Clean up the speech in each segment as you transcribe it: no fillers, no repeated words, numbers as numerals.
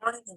Namaste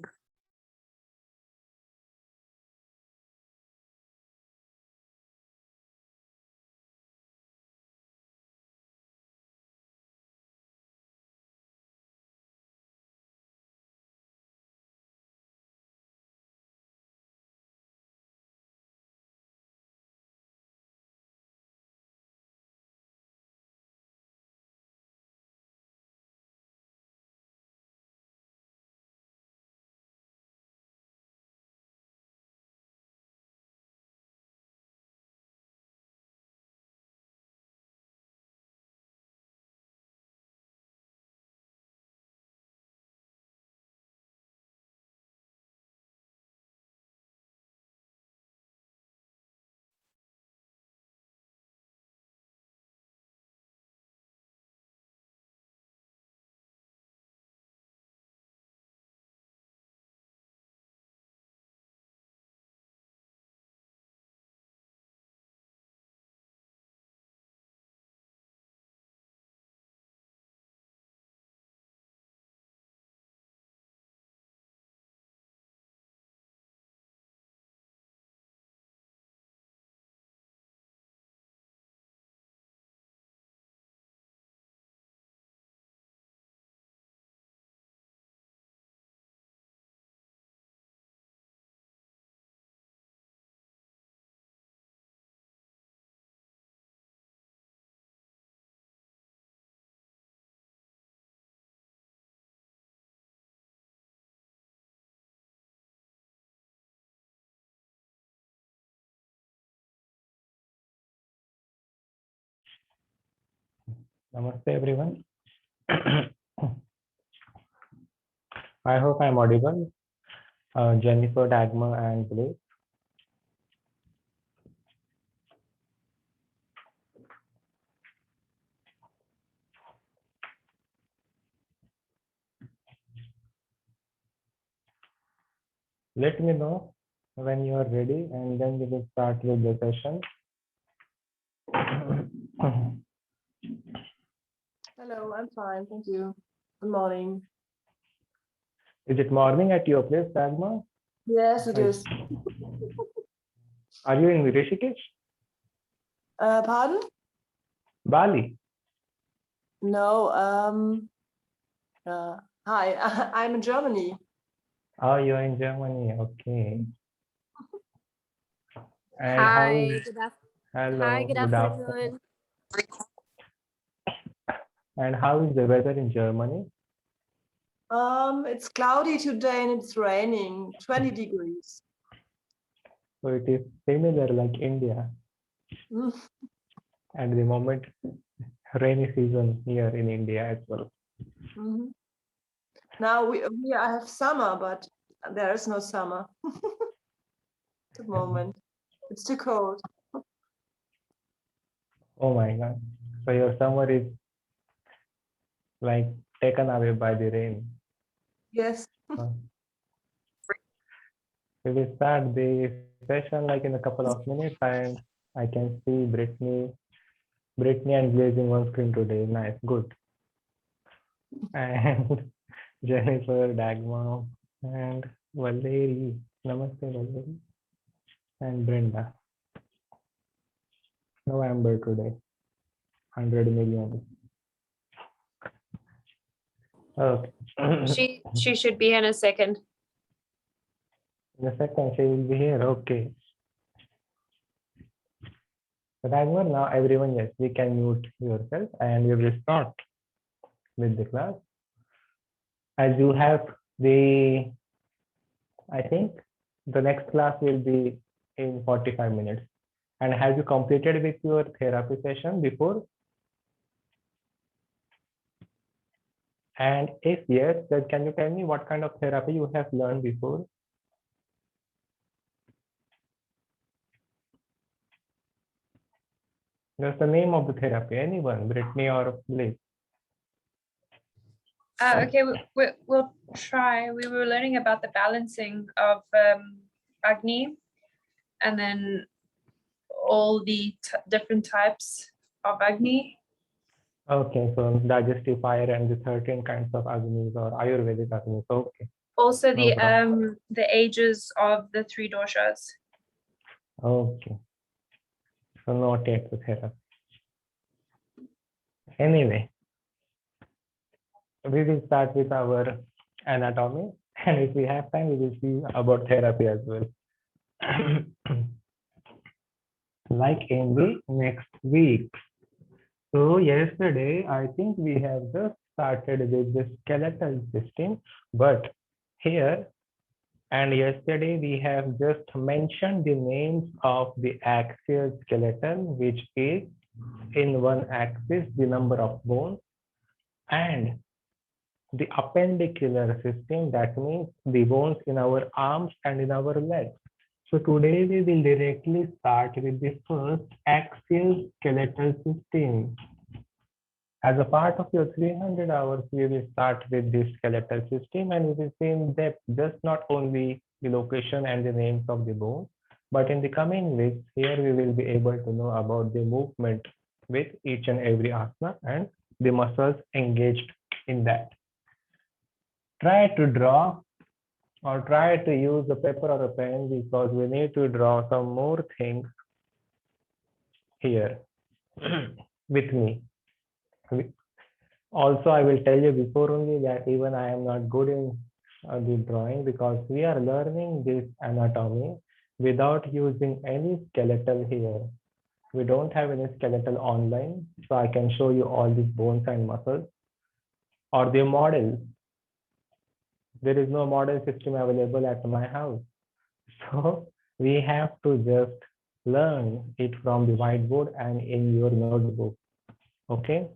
everyone. I hope I'm audible. Jennifer, Dagmar, and Blake. Let me know when you are ready, and then we will start with the session. Hello, I'm fine, thank you. Good morning. Is it morning at your place, Dagmar? Yes, it is. Are you in Rishikesh? Pardon? Bali? No, hi, I'm in Germany. Oh, you're in Germany. Okay. And Hi, good hello, good afternoon. And how is the weather in Germany? It's cloudy today and it's raining, 20 degrees. So it is similar like India. Mm. At the moment, rainy season here in India as well. Mhm. Now we have summer, but there is no summer at the moment. It's too cold. Oh my God. So your summer is like taken away by the rain. Yes. We will start the session like in a couple of minutes, and I can see Brittany and Blazing on screen today. Nice, good. And Jennifer, Dagmar, and Valeri. Namaste, Valeri. And Brenda. November today. 100 million. Okay. She should be in a second. In a second, she will be here. Okay. Dagmar, now everyone, yes, we can mute yourself and we will start with the class. As you have the, I think the next class will be in 45 minutes. And have you completed with your therapy session before? And if yes, then can you tell me what kind of therapy you have learned before? Just the name of the therapy, anyone, Brittany or Blake? Okay, we'll try. We were learning about the balancing of Agni, and then all the different types of Agni. Okay, so digestive fire and the 13 kinds of Agnis or Ayurvedic Agnis. Okay. Also No problem. the ages of the three doshas. Okay. So not yet with therapy. Anyway, we will start with our anatomy, and if we have time, we will see about therapy as well. Like in the next week. So yesterday, I think we have just started with the skeletal system, but here and yesterday we have just mentioned the names of the axial skeleton, which is in one axis the number of bones, and the appendicular system, that means the bones in our arms and in our legs. So today we will directly start with the first axial skeletal system. As a part of your 300 hours, we will start with this skeletal system, and we will see in depth just not only the location and the names of the bone, but in the coming weeks, here we will be able to know about the movement with each and every asana and the muscles engaged in that. Try to draw or try to use a paper or a pen, because we need to draw some more things here with me. Also, I will tell you before only that even I am not good in the drawing, because we are learning this anatomy without using any skeletal here. We don't have any skeletal online, so I can show you all these bones and muscles or the models. There is no model system available at my house. So we have to just learn it from the whiteboard and in your notebook. Okay,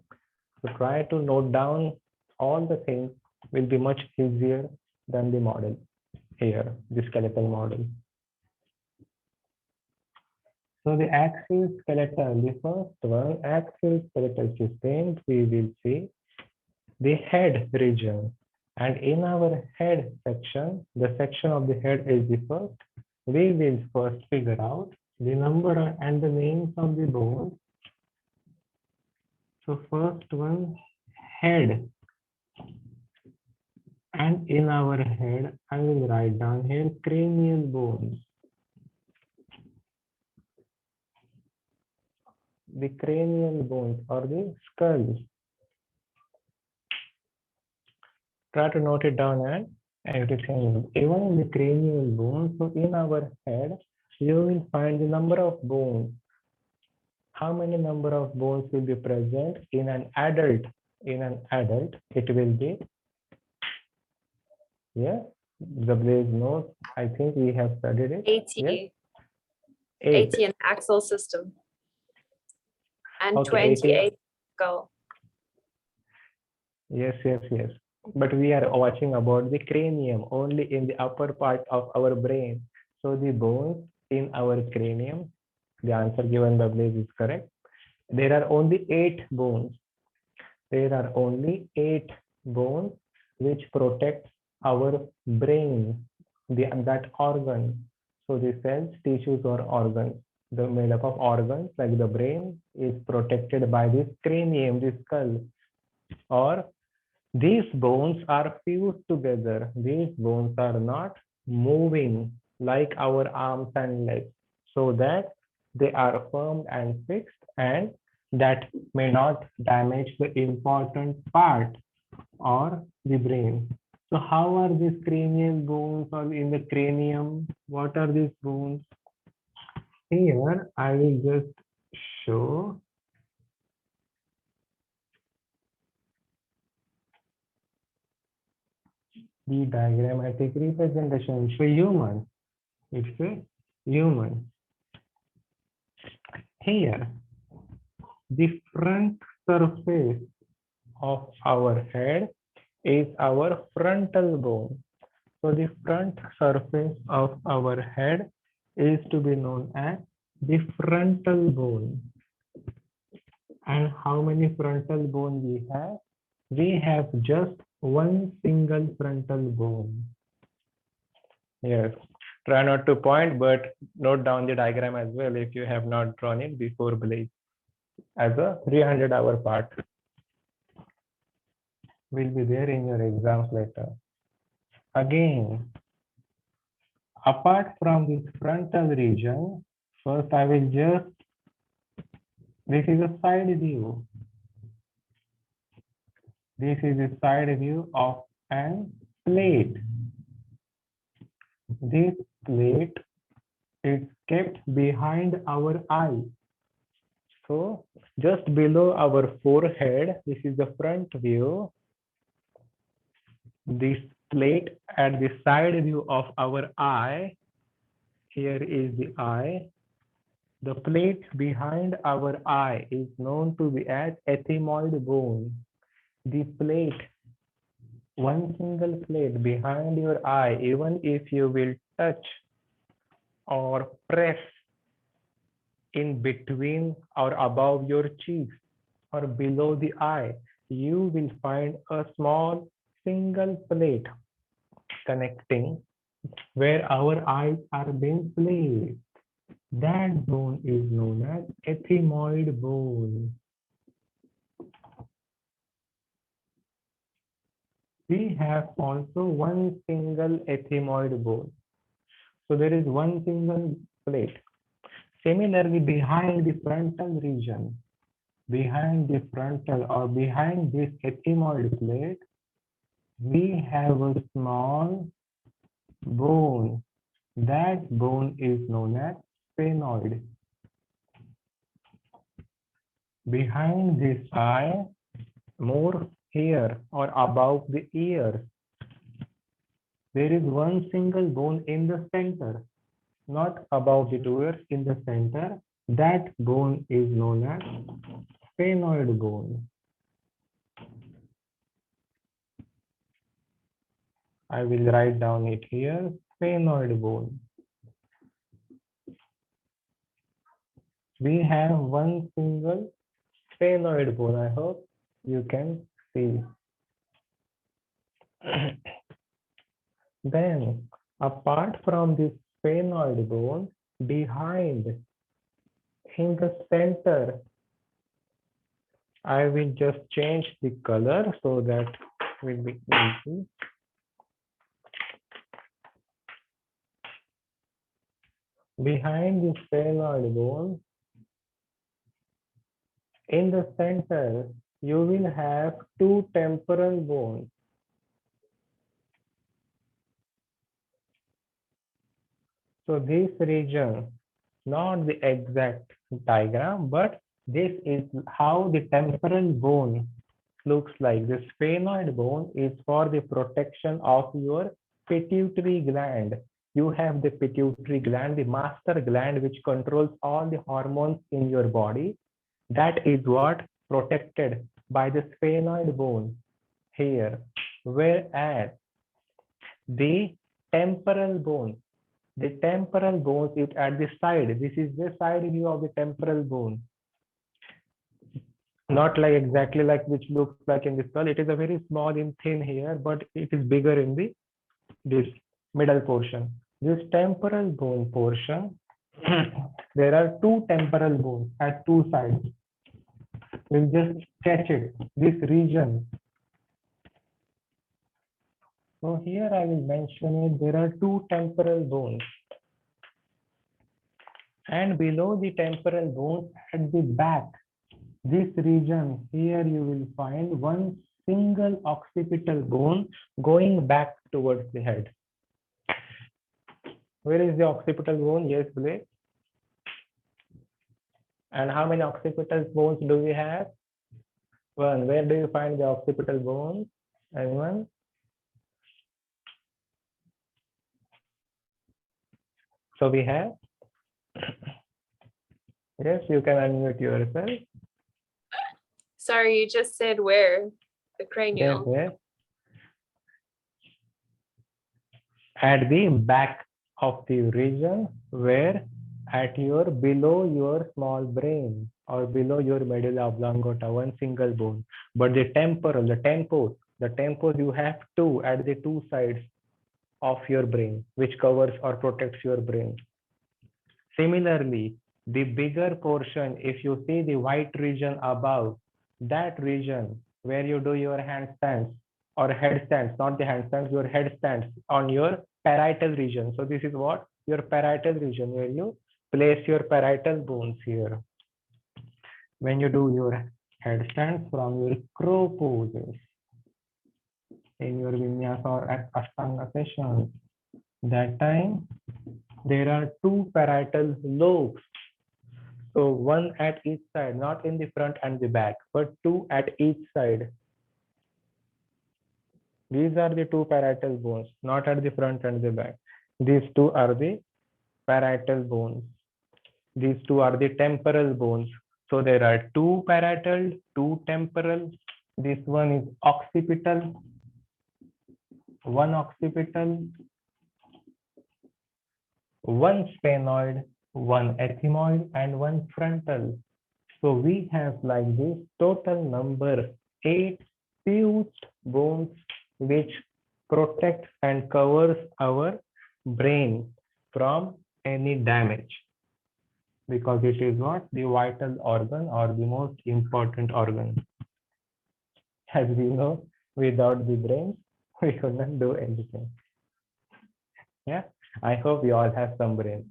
so try to note down all the things, will be much easier than the model here, the skeletal model. So the axial skeletal, the first one, axial skeletal system, we will see the head region. And in our head section, the section of the head is the first. We will first figure out the number and the names of the bones. So first one, head. And in our head, I will write down here cranial bones. The cranial bones or the skull. Try to note it down and everything. Even in the cranial bones, so in our head, you will find the number of bones. How many number of bones will be present in an adult? In an adult, it will be, yeah, the Blaze knows. I think we have studied it. 80. Yes? 8. 80 in axle system. And Okay, 28 skull. Yes. But we are watching about the cranium only in the upper part of our brain. So the bones in our cranium, the answer given by Blaze is correct. There are only 8 bones. There are only 8 bones which protect our brain, that organ. So the cells, tissues, or organs, the made up of organs like the brain is protected by this cranium, the skull. Or these bones are fused together. These bones are not moving like our arms and legs, so that they are firm and fixed, and that may not damage the important part or the brain. So how are these cranial bones or in the cranium? What are these bones? Here I will just show the diagrammatic representation. So human, it's a human. Here, the front surface of our head is our frontal bone. So the front surface of our head is to be known as the frontal bone. And how many frontal bone we have? We have just one single frontal bone. Yes. Try not to point, but note down the diagram as well if you have not drawn it before Blaze as a 300-hour part. Will be there in your exams later. Again, apart from this frontal region, first I will just, this is a side view. This is a side view of an plate. This plate is kept behind our eye. So just below our forehead, this is the front view. This plate at the side view of our eye, here is the eye. The plate behind our eye is known to be as ethmoid bone. The plate, one single plate behind your eye, even if you will touch or press in between or above your cheeks or below the eye, you will find a small single plate connecting where our eyes are being placed. That bone is known as ethmoid bone. We have also one single ethmoid bone. So there is one single plate. Similarly, behind the frontal region, behind the frontal or behind this ethmoid plate, we have a small bone. That bone is known as sphenoid. Behind this eye, more here or above the ear, there is one single bone in the center, not above the two ears, in the center. That bone is known as sphenoid bone. I will write down it here, sphenoid bone. We have one single sphenoid bone. I hope you can see. Then, apart from this sphenoid bone, behind, in the center, I will just change the color so that will be easy. Behind the sphenoid bone, in the center, you will have two temporal bones. So this region, not the exact diagram, but this is how the temporal bone looks like. The sphenoid bone is for the protection of your pituitary gland. You have the pituitary gland, the master gland, which controls all the hormones in your body. That is what protected by the sphenoid bone here. Whereas the temporal bone is at the side. This is the side view of the temporal bone. Not like exactly like which looks like in the skull. It is a very small and thin here, but it is bigger in the this middle portion. This temporal bone portion, there are two temporal bones at two sides. We'll just sketch it. This region. So here I will mention it. There are two temporal bones. And below the temporal bone at the back, this region, here you will find one single occipital bone going back towards the head. Where is the occipital bone? Yes, Blake. And how many occipital bones do we have? One. Where do you find the occipital bones? Anyone? So we have. Yes, you can unmute yourself. Sorry, you just said where? The cranial. Yes, yes. At the back of the region where at your below your small brain or below your medulla oblongata, one single bone. But the temporal, the tempos you have two at the two sides of your brain, which covers or protects your brain. Similarly, the bigger portion, if you see the white region above, that region where you do your handstands or headstands, not the handstands, your headstands on your parietal region. So this is what your parietal region, where you place your parietal bones here. When you do your headstands from your crow poses in your vinyasa or at Ashtanga sessions, that time there are two parietal lobes. So one at each side, not in the front and the back, but two at each side. These are the two parietal bones, not at the front and the back. These two are the parietal bones. These two are the temporal bones. So there are two parietal, two temporal. This one is occipital, one occipital, one sphenoid, one ethmoid, and one frontal. So we have like this total number 8 fused bones which protects and covers our brain from any damage, because it is what the vital organ or the most important organ. As we know, without the brain, we couldn't do anything. Yeah, I hope you all have some brain.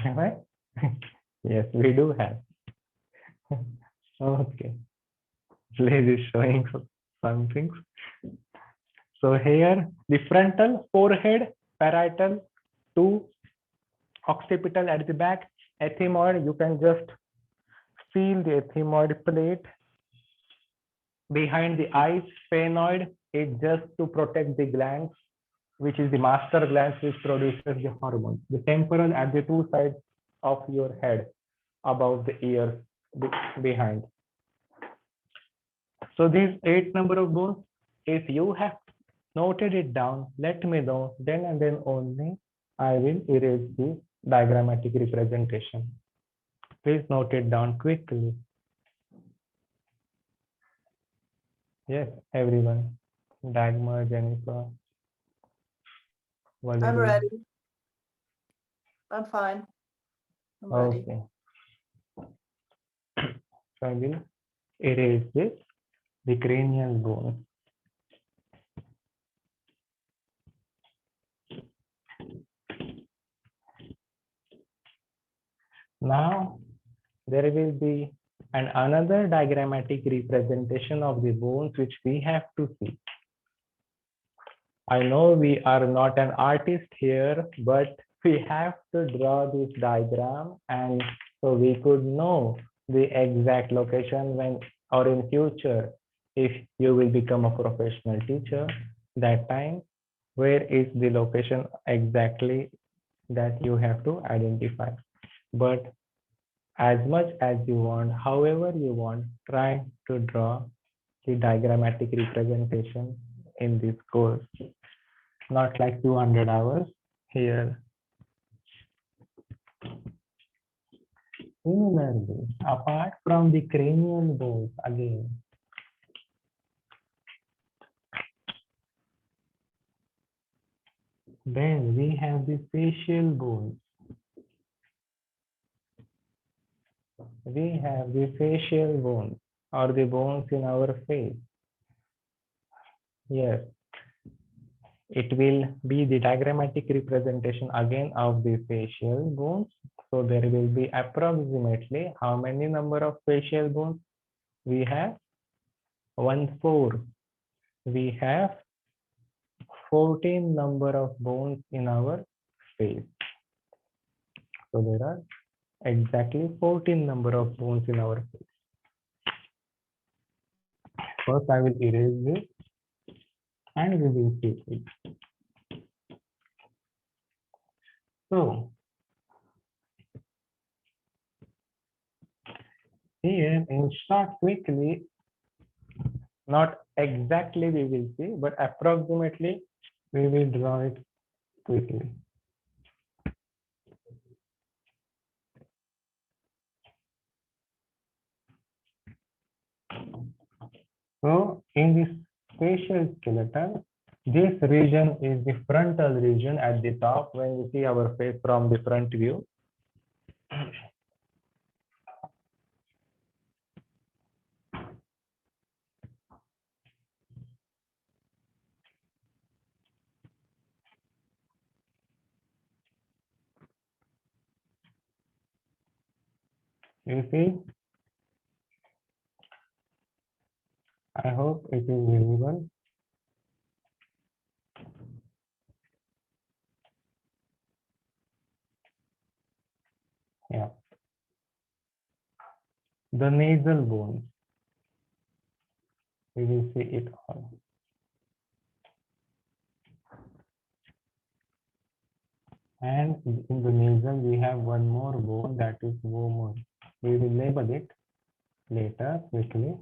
Right? Yes, we do have. Okay. Liz is showing some things. So here, the frontal, forehead, parietal, two occipital at the back, ethmoid, you can just feel the ethmoid plate. Behind the eyes, sphenoid is just to protect the glands, which is the master glands which produces the hormones. The temporal at the two sides of your head, above the ears, behind. So these 8 number of bones, if you have noted it down, let me know, then and then only I will erase the diagrammatic representation. Please note it down quickly. Yes, everyone. Dagmar, Jennifer. I'm Valerie. ready. I'm fine. I'm ready. Okay. So I will erase this, the cranial bone. Now there will be another diagrammatic representation of the bones which we have to see. I know we are not an artist here, but we have to draw this diagram, and so we could know the exact location when or in future, if you will become a professional teacher, that time, where is the location exactly that you have to identify. But as much as you want, however you want, try to draw the diagrammatic representation in this course. Not like 200 hours here. Similarly, apart from the cranial bones again, then we have the facial bones. We have the facial bones or the bones in our face. Yes, it will be the diagrammatic representation again of the facial bones. So there will be approximately how many number of facial bones? We have 1/4. We have 14 number of bones in our face. So there are exactly 14 number of bones in our face. First, I will erase this and we will see it. So here in short, quickly, not exactly we will see, but approximately we will draw it quickly. So in this facial skeleton, this region is the frontal region at the top when we see our face from the front view. You see? I hope it is visible. Yeah. The nasal bone. We will see it all. And in the nasal, we have one more bone that is vomer. We will label it later quickly.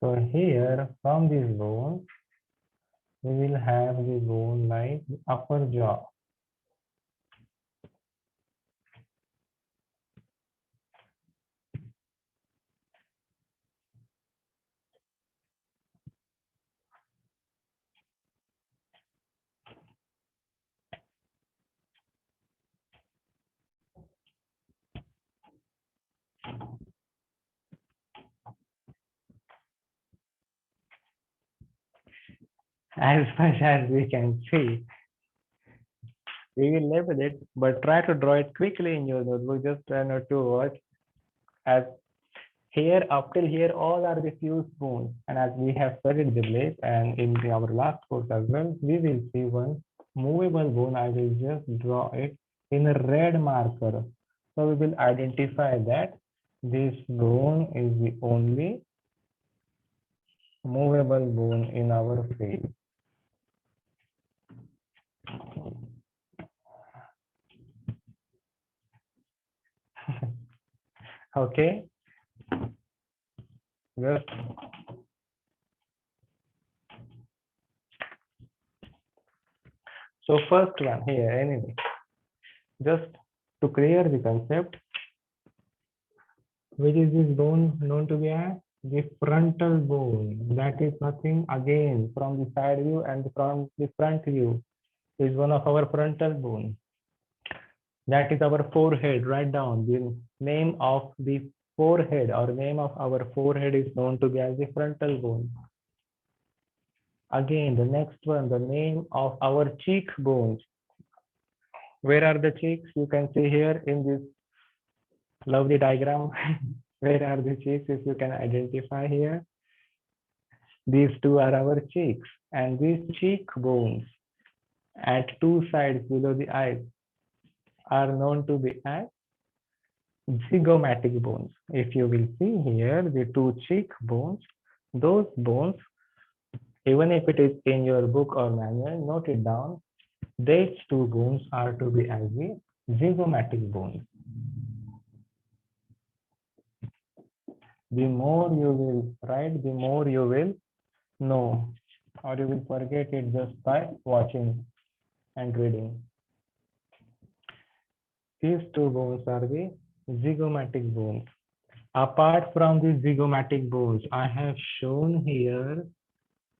So here from this bone, we will have the bone like the upper jaw. As much as we can see, we will label it, but try to draw it quickly in your notebook. Just try not to watch. As here, up till here, all are the fused bones. And as we have studied the blade, and in our last course as well, we will see one movable bone. I will just draw it in a red marker. So we will identify that this bone is the only movable bone in our face. Okay. Just so first one here anyway, just to clear the concept, which is this bone known to be as the frontal bone. That is nothing again from the side view and from the front view is one of our frontal bone. That is our forehead. Write down the name of the forehead, or name of our forehead is known to be as the frontal bone. Again, the next one, the name of our cheekbones. Where are the cheeks? You can see here in this lovely diagram. Where are the cheeks? If you can identify here, these two are our cheeks, and these cheekbones at two sides below the eyes are known to be as zygomatic bones. If you will see here, the two cheekbones, those bones, even if it is in your book or manual, note it down. These two bones are to be as the zygomatic bones. The more you will write, the more you will know, or you will forget it just by watching and reading. These two bones are the zygomatic bones. Apart from the zygomatic bones, I have shown here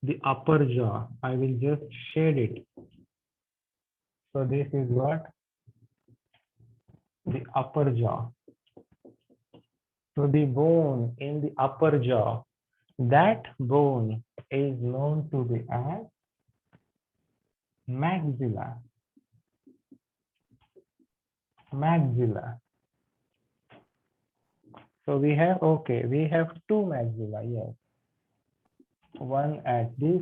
the upper jaw. I will just shade it. So this is what? The upper jaw. So the bone in the upper jaw, that bone is known to be as maxilla. Maxilla. So we have, okay, we have two maxilla, yes. One at this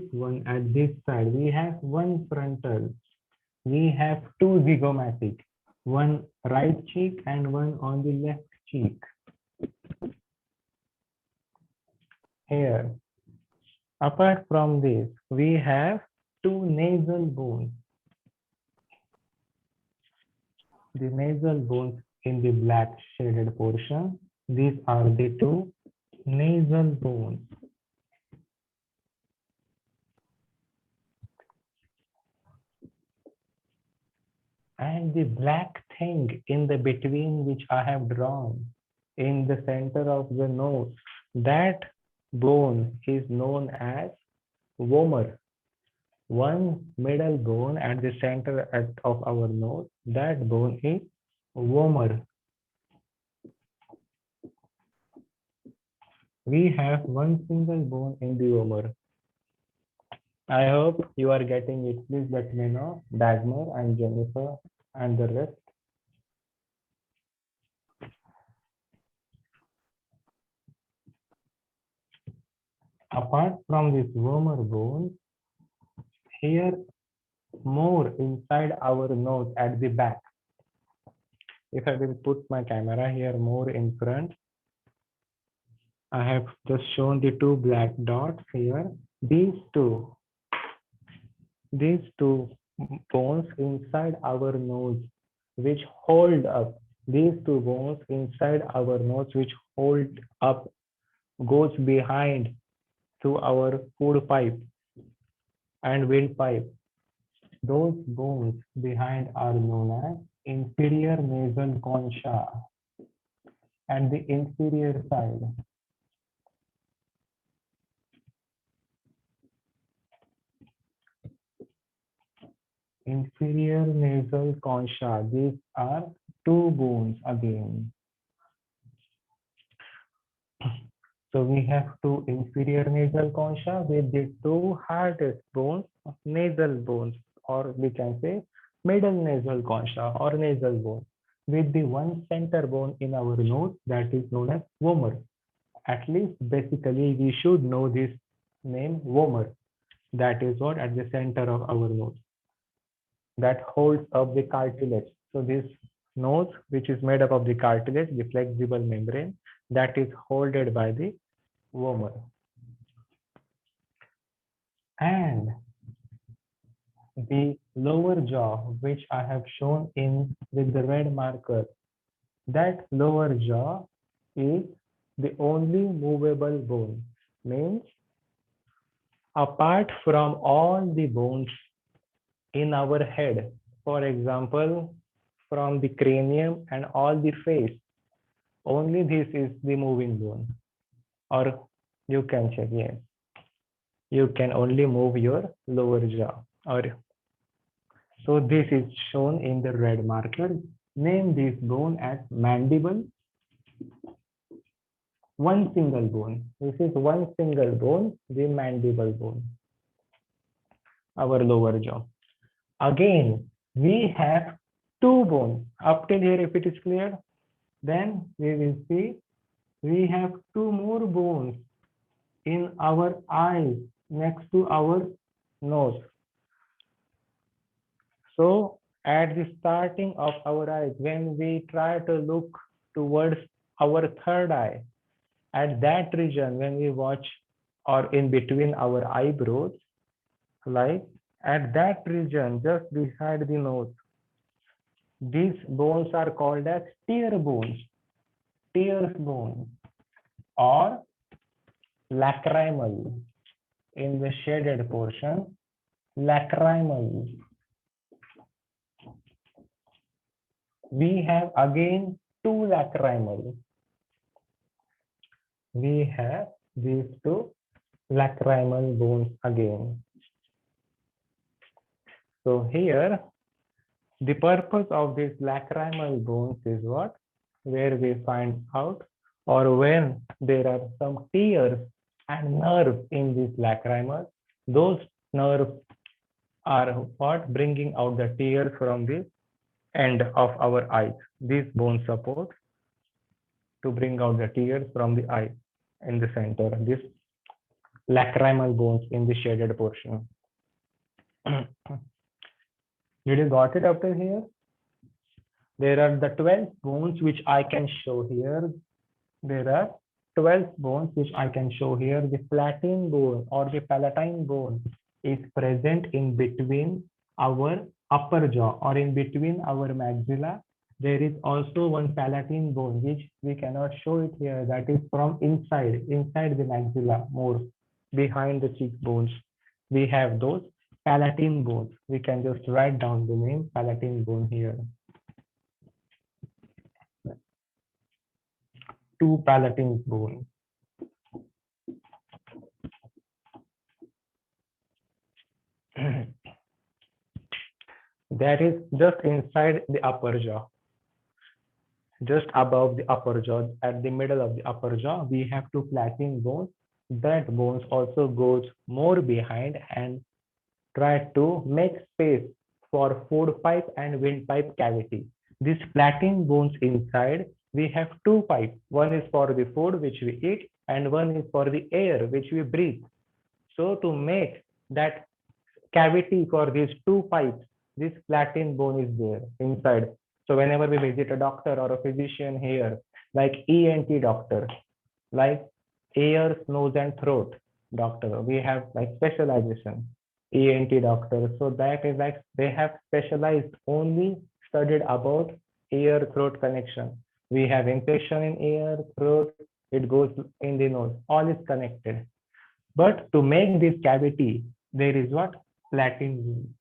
side. We have one frontal. We have two zygomatic, one right cheek and one on the left cheek. Here, apart from this, we have two nasal bones. The nasal bones in the black shaded portion, these are the two nasal bones. And the black thing in the between, which I have drawn in the center of the nose, that bone is known as vomer. One middle bone at the center of our nose, that bone is vomer. We have one single bone in the vomer. I hope you are getting it. Please let me know, Dagmar and Jennifer and the rest. Apart from this vomer bone, here more inside our nose at the back. If I will put my camera here more in front, I have just shown the two black dots here. These two bones inside our nose, which hold up, these two bones inside our nose, which hold up, goes behind to our food pipe and windpipe. Those bones behind are known as inferior nasal concha and the inferior side. Inferior nasal concha. These are two bones again. So we have two inferior nasal concha with the two hardest bones, nasal bones, or we can say middle nasal concha or nasal bone, with the one center bone in our nose that is known as vomer. At least basically we should know this name vomer. That is what at the center of our nose that holds up the cartilage. So this nose, which is made up of the cartilage, the flexible membrane, that is holded by the vomer. And the lower jaw, which I have shown in with the red marker, that lower jaw is the only movable bone. Means apart from all the bones in our head, for example, from the cranium and all the face, only this is the moving bone. Or you can check, yes. You can only move your lower jaw. Or so this is shown in the red marker. Name this bone as mandible. One single bone. This is one single bone, the mandible bone. Our lower jaw. Again, we have two bones. Up till here, if it is clear, then we will see we have two more bones in our eyes next to our nose. So at the starting of our eyes, when we try to look towards our third eye, at that region, when we watch or in between our eyebrows, like at that region, just beside the nose, these bones are called as tear bones, tears bone, or lacrimal in the shaded portion, lacrimal. We have again two lacrimal. We have these two lacrimal bones again. So here, the purpose of these lacrimal bones is what? Where we find out, or when there are some tears and nerves in this lacrimal, those nerves are what? Bringing out the tears from the end of our eyes. These bones support to bring out the tears from the eye in the center. This lacrimal bones in the shaded portion. Did you got it up to here? There are the 12 bones which I can show here. There are 12 bones which I can show here. The palatine bone or the palatine bone is present in between our upper jaw or in between our maxilla. There is also one palatine bone which we cannot show it here. That is from inside the maxilla, more behind the cheekbones. We have those palatine bones. We can just write down the name palatine bone here. Two palatine bones. That is just inside the upper jaw. Just above the upper jaw, at the middle of the upper jaw, we have two palatine bones. That bones also goes more behind and try to make space for food pipe and windpipe cavity. These flattened bones inside, we have two pipes. One is for the food which we eat, and one is for the air which we breathe. So to make that cavity for these two pipes, this flattened bone is there inside. So whenever we visit a doctor or a physician here, like ENT doctor, like ears, nose, and throat doctor, we have like specialization, ENT doctor. So that is like they have specialized only studied about ear throat connection. We have infection in ear, throat, it goes in the nose, all is connected. But to make this cavity, there is what? Flattened bone.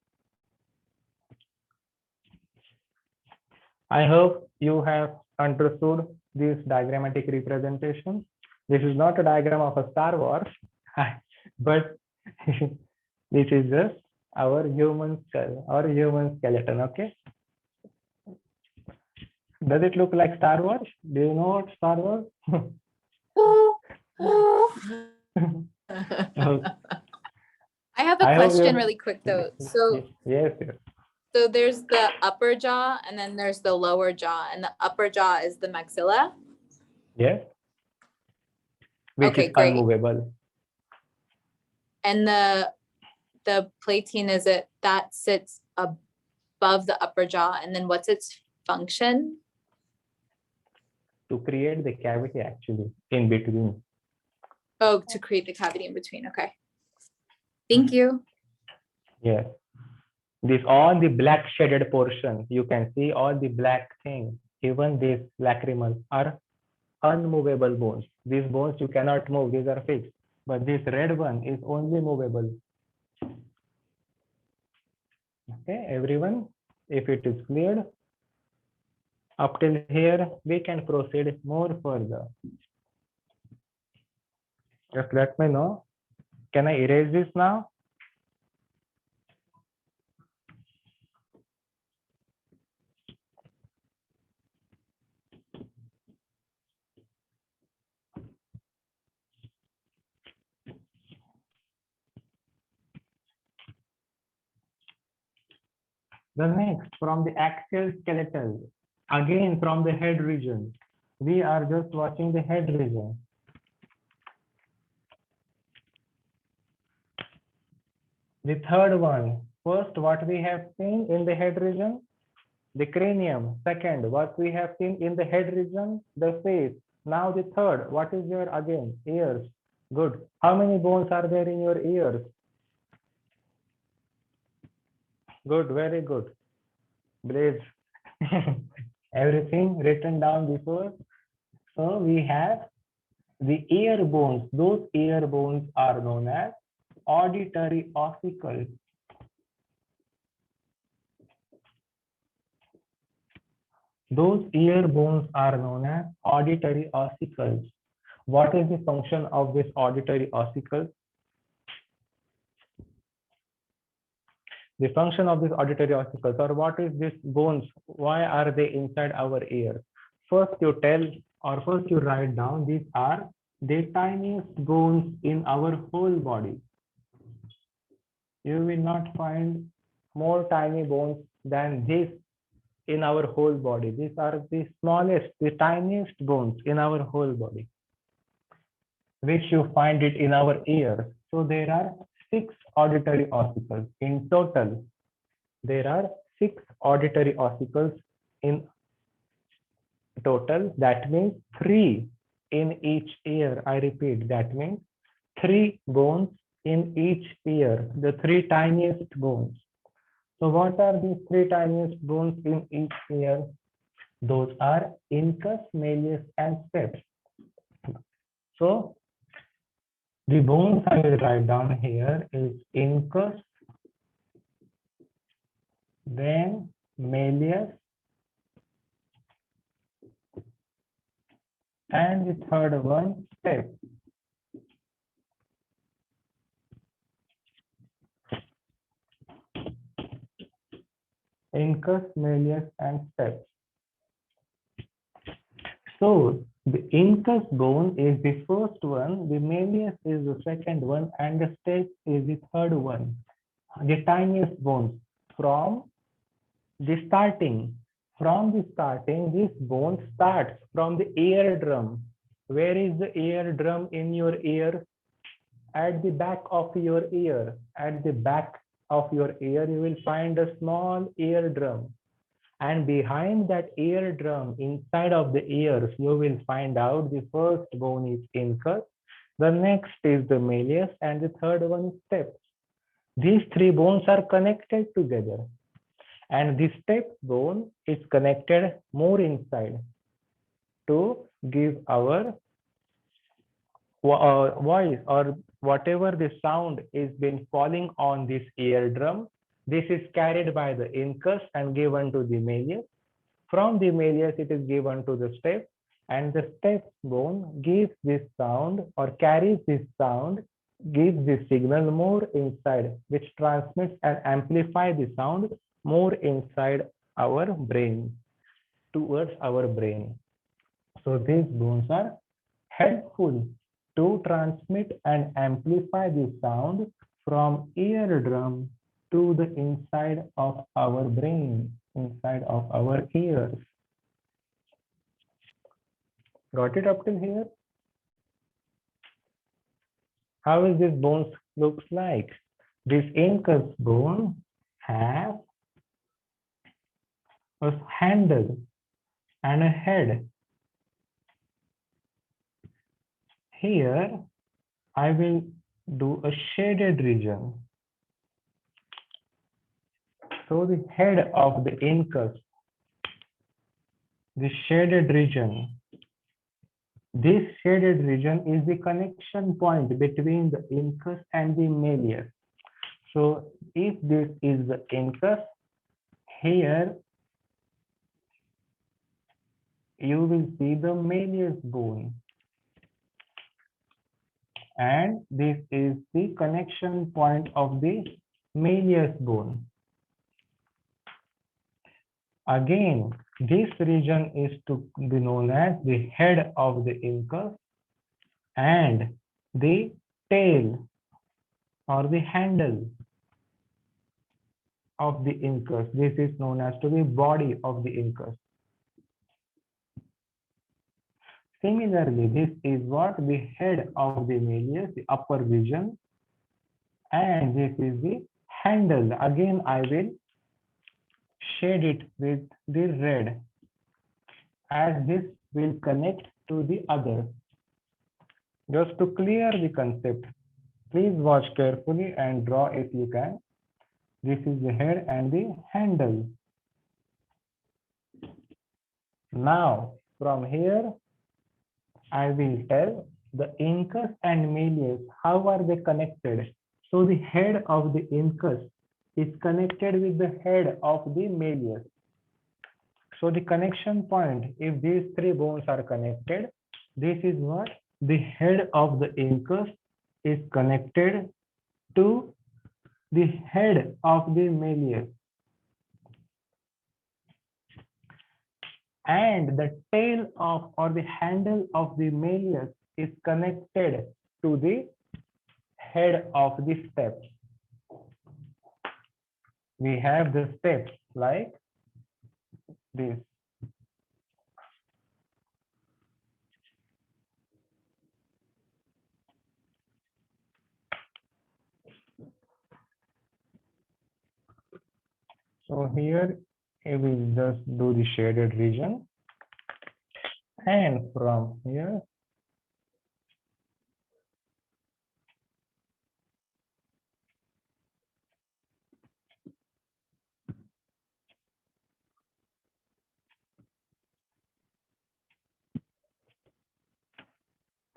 I hope you have understood this diagrammatic representation. This is not a diagram of a Star Wars, but this is just our human skull or human skeleton, okay? Does it look like Star Wars? Do you know what Star Wars? Okay. I have I a hope question you- really quick though. So Yes, yes. so there's the upper jaw and then there's the lower jaw, and the upper jaw is the maxilla. Yes. Which Okay, is great. unmovable. And the platine, is it that sits above the upper jaw, and then what's its function? To create the cavity actually in between. Oh, to create the cavity in between. Okay. Thank you. Yes. This all the black shaded portion, you can see all the black thing, even these lacrimal are unmovable bones. These bones you cannot move, these are fixed. But this red one is only movable. Okay, everyone, if it is cleared, up till here, we can proceed more further. Just let me know. Can I erase this now? The next, from the axial skeletal, again from the head region. We are just watching the head region. The third one, first what we have seen in the head region, the cranium. Second, what we have seen in the head region, the face. Now the third, what is your again? Ears. Good. How many bones are there in your ears? Good, very good. Brave. Everything written down before. So we have the ear bones. Those ear bones are known as auditory ossicles. Those ear bones are known as auditory ossicles. What is the function of this auditory ossicle? The function of this auditory ossicles, or what is this bones? Why are they inside our ear? First you tell, or first you write down, these are the tiniest bones in our whole body. You will not find more tiny bones than this in our whole body. These are the smallest, the tiniest bones in our whole body, which you find it in our ears. So there are 6 auditory ossicles in total. There are 6 auditory ossicles in total. That means 3 in each ear. I repeat, that means 3 bones in each ear, the 3 tiniest bones. So what are these 3 tiniest bones in each ear? Those are incus, malleus, and stapes. So the bones I will write down here is incus, then malleus, and the third one, stapes. Incus, malleus, and stapes. So the incus bone is the first one, the malleus is the second one, and the stapes is the third one. the tiniest bones from the starting. From the starting, this bone starts from the eardrum. Where is the eardrum in your ear? At the back of your ear. At the back of your ear, you will find a small eardrum. And behind that eardrum, inside of the ears, you will find out the first bone is incus, the next is the malleus, and the third one is stapes. These three bones are connected together. And the stapes bone is connected more inside to give our voice, or whatever the sound is been falling on this eardrum. This is carried by the incus and given to the malleus. From the malleus, it is given to the stapes, and the stapes bone gives this sound or carries this sound, gives this signal more inside, which transmits and amplifies the sound more inside our brain, towards our brain. So these bones are helpful to transmit and amplify the sound from eardrum to the inside of our brain, inside of our ears. Got it up till here? How is this bone looks like? This incus bone has a handle and a head. Here, I will do a shaded region. So the head of the incus, the shaded region, this shaded region is the connection point between the incus and the malleus. So if this is the incus, here you will see the malleus bone. And this is the connection point of the malleus bone. Again, this region is to be known as the head of the incus and the tail or the handle of the incus. This is known as to the body of the incus. Similarly, this is what the head of the malleus, the upper region, and this is the handle. Again, I will shade it with the red, as this will connect to the other. Just to clear the concept, please watch carefully and draw if you can. This is the head and the handle. Now, from here, I will tell the incus and malleus, how are they connected? So the head of the incus is connected with the head of the malleus. So the connection point, if these three bones are connected, this is what the head of the incus is connected to the head of the malleus. And the tail of or the handle of the malleus is connected to the head of the stapes. We have the stapes like this. So here I will just do the shaded region, and from here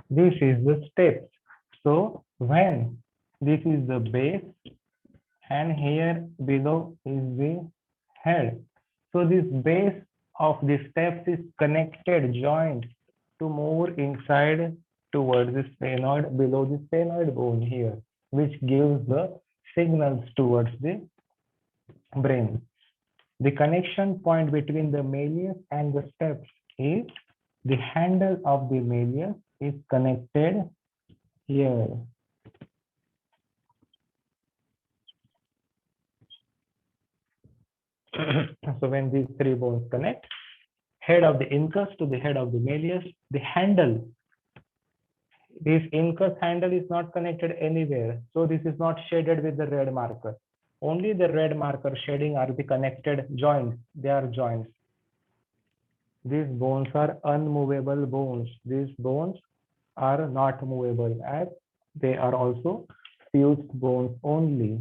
this is the stapes. So when this is the base and here below is the head. So this base of the stapes is connected, joined to more inside towards the sphenoid, below the sphenoid bone here, which gives the signals towards the brain. The connection point between the malleus and the stapes is the handle of the malleus is connected here. So when these three bones connect, head of the incus to the head of the malleus, the handle, this incus handle is not connected anywhere. So this is not shaded with the red marker. Only the red marker shading are the connected joints. They are joints. These bones are unmovable bones. These bones are not movable as they are also fused bones only.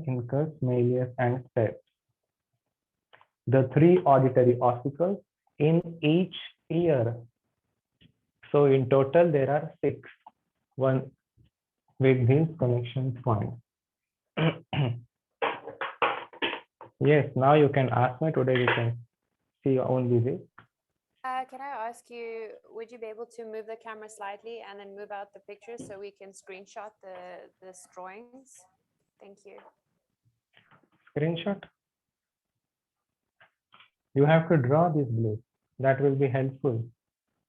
Incus, malleus, and stapes. The three auditory ossicles in each ear. So in total, there are 6. One with these connection points. Yes, now you can ask me. Today we can see only this. Can I ask you, would you be able to move the camera slightly and then move out the pictures so we can screenshot the drawings? Thank you. Screenshot. You have to draw this blue. That will be helpful.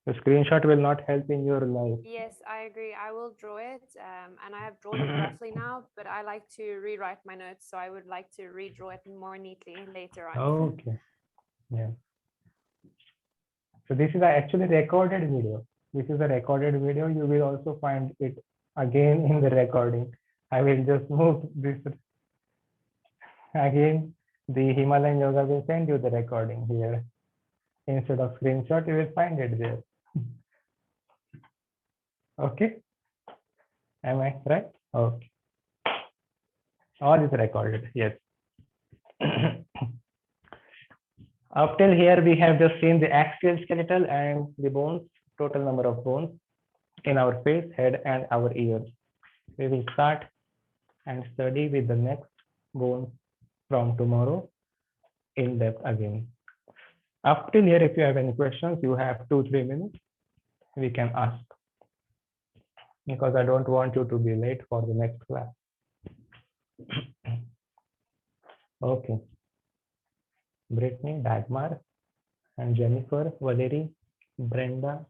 The screenshot will not help in your life. Yes, I agree. I will draw it, and I have drawn it roughly now, but I like to rewrite my notes, so I would like to redraw it more neatly later on. Okay. Yeah. So this is actually recorded video. This is a recorded video. You will also find it again in the recording. I will just move this again. The Himalayan Yoga will send you the recording here. Instead of screenshot, you will find it there. Okay. Am I right? Okay. All is recorded. Yes. Up till here, we have just seen the axial skeletal and the bones, total number of bones in our face, head, and our ears. We will start and study with the next bone from tomorrow in depth again. Up till here, if you have any questions, you have 2-3 minutes. We can ask, because I don't want you to be late for the next class. Okay. Brittany, Dagmar, and Jennifer, Valerie, Brenda,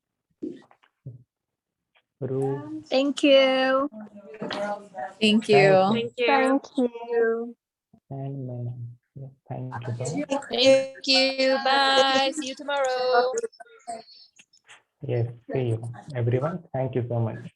Ru. Thank you. Thank you. Thank you. you. And Mena. Yes, thank you so much. Thank you. Bye. See you tomorrow. Yes, see you, everyone. Thank you so much.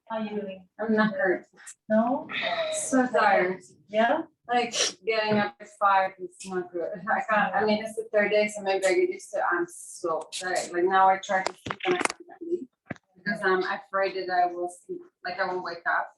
How you doing? I'm not hurt. No? So tired. Yeah? Like getting up at 5 is not good. I can't, I mean, it's the third day, so maybe I get used to it. I'm so tired. Like now I try to sleep and I can't sleep because I'm afraid that I will sleep, like I won't wake up.